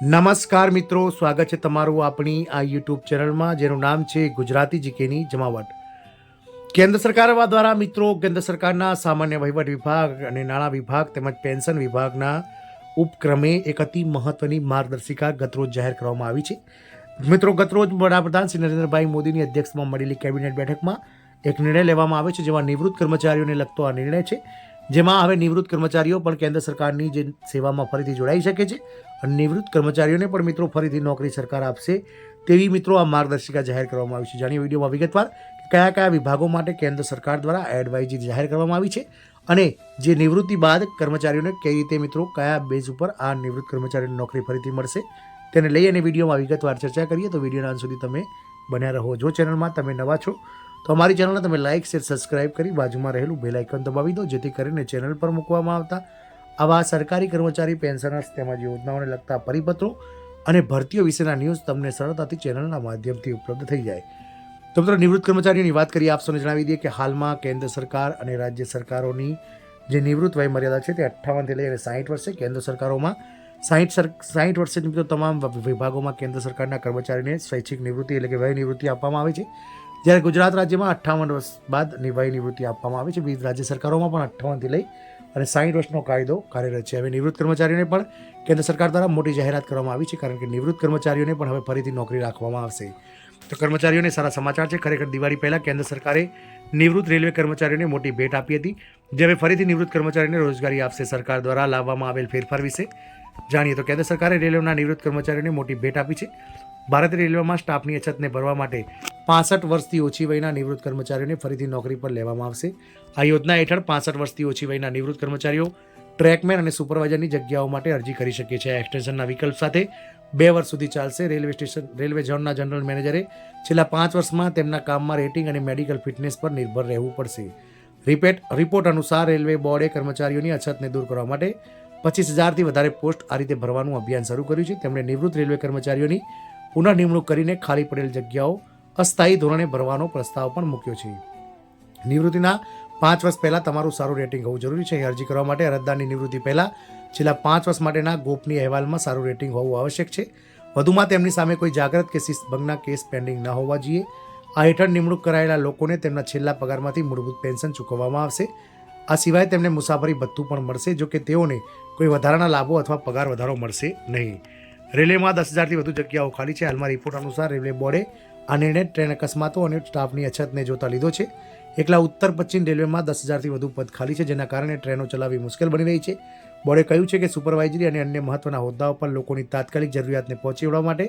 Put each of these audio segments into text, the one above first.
નમસ્કાર મિત્રો, સ્વાગત છે તમારું આપણી આ યુટ્યુબ ચેનલમાં જેનું નામ છે ગુજરાતી જીકેની જમાવટ. કેન્દ્ર સરકાર દ્વારા મિત્રો કેન્દ્ર સરકારના સામાન્ય વહીવટ વિભાગ અને નાણાં વિભાગ તેમજ પેન્શન વિભાગના ઉપક્રમે એક અતિ મહત્વની માર્ગદર્શિકા ગતરોજ જાહેર કરવામાં આવી છે. મિત્રો, ગતરોજ વડાપ્રધાન શ્રી નરેન્દ્રભાઈ મોદીની અધ્યક્ષતામાં મળેલી કેબિનેટ બેઠકમાં એક નિર્ણય લેવામાં આવ્યો છે, જેમાં નિવૃત્ત કર્મચારીઓને લગતો આ નિર્ણય છે. જેમાં હવે નિવૃત્ત કર્મચારીઓ પણ કેન્દ્ર સરકારની જે સેવામાં ફરીથી જોડાઈ શકે છે અને નિવૃત્ત કર્મચારીઓને પણ મિત્રો ફરીથી નોકરી સરકાર આપશે તેવી મિત્રો આ માર્ગદર્શિકા જાહેર કરવામાં આવી છે. જાણીએ વિડીયોમાં વિગતવાર કયા કયા વિભાગો માટે કેન્દ્ર સરકાર દ્વારા એડવાઇઝરી જાહેર કરવામાં આવી છે અને જે નિવૃત્તિ બાદ કર્મચારીઓને કઈ રીતે મિત્રો કયા બેઝ ઉપર આ નિવૃત્ત કર્મચારીઓને નોકરી ફરીથી મળશે તેને લઈ અને વિડીયોમાં વિગતવાર ચર્ચા કરીએ. તો વિડીયોના અંત સુધી તમે બન્યા રહો. જો ચેનલમાં તમે નવા છો તો અમારી ચેનલને તમે લાઇક શેર સબસ્ક્રાઇબ કરી બાજુમાં રહેલું બેલ આઇકન દબાવી દો, જેથી કરીને ચેનલ પર મૂકવામાં આવતા આવા સરકારી કર્મચારી પેન્શનર્સ તેમજ યોજનાઓને લગતા પરિપત્રો અને ભરતીઓ વિશેના ન્યૂઝ તમને સરળતાથી ચેનલના માધ્યમથી ઉપલબ્ધ થઈ જાય. તો મિત્રો, નિવૃત્ત કર્મચારીઓની વાત કરીએ. આપ સૌને જણાવી દઈએ કે હાલમાં કેન્દ્ર સરકાર અને રાજ્ય સરકારોની જે નિવૃત્ત વય મર્યાદા છે તે 58થી લઈને 60 વર્ષે, કેન્દ્ર સરકારોમાં 60 વર્ષે મિત્રો તમામ વિભાગોમાં કેન્દ્ર સરકારના કર્મચારીને સ્વૈચ્છિક નિવૃત્તિ એટલે કે વય નિવૃત્તિ આપવામાં આવે છે. જ્યારે ગુજરાત રાજ્યમાં 58 વર્ષ બાદ વય નિવૃત્તિ આપવામાં આવે છે. વિવિધ રાજ્ય સરકારોમાં પણ 58થી લઈ અને 60 વર્ષનો કાયદો કાર્યરત છે. હવે નિવૃત્ત કર્મચારીઓને પણ કેન્દ્ર સરકાર દ્વારા મોટી જાહેરાત કરવામાં આવી છે, કારણ કે નિવૃત્ત કર્મચારીઓને પણ હવે ફરીથી નોકરી રાખવામાં આવશે. તો કર્મચારીઓને સારા સમાચાર છે. ખરેખર દિવાળી પહેલાં કેન્દ્ર સરકારે નિવૃત્ત રેલવે કર્મચારીઓને મોટી ભેટ આપી હતી, જે હવે ફરીથી નિવૃત્ત કર્મચારીઓને રોજગારી આપશે. સરકાર દ્વારા લાવવામાં આવેલ ફેરફાર વિશે જાણીએ તો કેન્દ્ર સરકારે રેલવેના નિવૃત્ત કર્મચારીઓને મોટી ભેટ આપી છે. ભારતીય રેલવેમાં સ્ટાફની અછતને ભરવા માટે 65 વર્ષથી ઓછી વયના નિવૃત્ત કર્મચારીઓને ફરીથી નોકરી પર લેવામાં આવશે. આ યોજના હેઠળ 65 વર્ષથી ઓછી વયના નિવૃત્ત કર્મચારીઓ ટ્રેકમેન અને સુપરવાઇઝરની જગ્યાઓ માટે અરજી કરી શકે છે. આ એક્સટેન્શનના વિકલ્પ સાથે 2 વર્ષ સુધી ચાલશે. રેલવે ઝોનના જનરલ મેનેજરે છેલ્લા 5 વર્ષમાં તેમના કામમાં રેટિંગ અને મેડિકલ ફિટનેસ પર નિર્ભર રહેવું પડશે. રિપોર્ટ અનુસાર રેલવે બોર્ડે કર્મચારીઓની અછતને દૂર કરવા માટે 25,000થી વધારે પોસ્ટ આ રીતે ભરવાનું અભિયાન શરૂ કર્યું છે. તેમણે નિવૃત્ત રેલવે કર્મચારીઓની પુનઃનિમણૂક કરીને ખાલી પડેલ જગ્યાઓ અસ્થાયી ધોરણે ભરવાનો પ્રસ્તાવ પણ મૂક્યો છે. નિવૃત્તિના 5 વર્ષ પહેલાં તમારું સારું રેટિંગ હોવું જરૂરી છે. અરજી કરવા માટે અરજદારની નિવૃત્તિ પહેલાં છેલ્લા 5 વર્ષ માટેના ગોપનીય અહેવાલમાં સારું રેટિંગ હોવું આવશ્યક છે. વધુમાં તેમની સામે કોઈ જાગ્રત કે શિસ્તભંગના કેસ પેન્ડિંગ ન હોવા જોઈએ. આ હેઠળ નિમણૂક કરાયેલા લોકોને તેમના છેલ્લા પગારમાંથી મૂળભૂત પેન્શન ચૂકવવામાં આવશે. આ સિવાય તેમને મુસાફરી ભથ્થું પણ મળશે, જો કે તેઓને કોઈ વધારાના લાભો અથવા પગાર વધારો મળશે નહીં. રેલવેમાં 10,000થી વધુ જગ્યાઓ ખાલી છે. હાલમાં રિપોર્ટ અનુસાર રેલવે બોર્ડે આ નિર્ણય ટ્રેન અકસ્માતો અને સ્ટાફની અછતને જોતા લીધો છે. એકલા ઉત્તર પશ્ચિમ રેલવેમાં 10,000થી વધુ પદ ખાલી છે, જેના કારણે ટ્રેનો ચલાવવી મુશ્કેલ બની રહી છે. બોર્ડે કહ્યું છે કે સુપરવાઇઝરી અને અન્ય મહત્વના હોદ્દાઓ પર લોકોની તાત્કાલિક જરૂરિયાતને પહોંચી વળવા માટે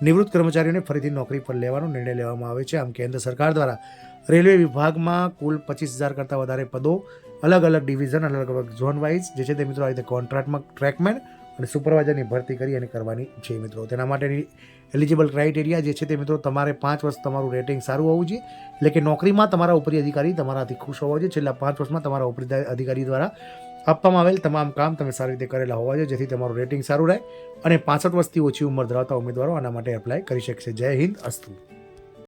નિવૃત્ત કર્મચારીઓને ફરીથી નોકરી પર લેવાનો નિર્ણય લેવામાં આવે છે. આમ કેન્દ્ર સરકાર દ્વારા રેલવે વિભાગમાં કુલ 25,000 કરતાં વધારે પદો અલગ અલગ ડિવિઝન અલગ અલગ ઝોન વાઇઝ જે છે તે મિત્રો આ રીતે કોન્ટ્રાક્ટમાં ટ્રેકમેન અને સુપરવાઇઝરની ભરતી કરી અને કરવાની છે મિત્રો. તેના માટેની એલિજિબલ ક્રાઇટેરિયા જે છે તે મિત્રો તમારે 5 વર્ષ તમારું રેટિંગ સારું હોવું જોઈએ, એટલે કે નોકરીમાં તમારા ઉપરી અધિકારી તમારાથી ખુશ હોવા જોઈએ. છેલ્લા 5 વર્ષમાં તમારા ઉપરી અધિકારી દ્વારા આપવામાં આવેલ તમામ કામ તમે સારી રીતે કરેલા હોવા જોઈએ, જેથી તમારું રેટિંગ સારું રહે અને 65 વર્ષથી ઓછી ઉંમર ધરાવતા ઉમેદવારો આના માટે એપ્લાય કરી શકશે. જય હિન્દ, અસ્તુ.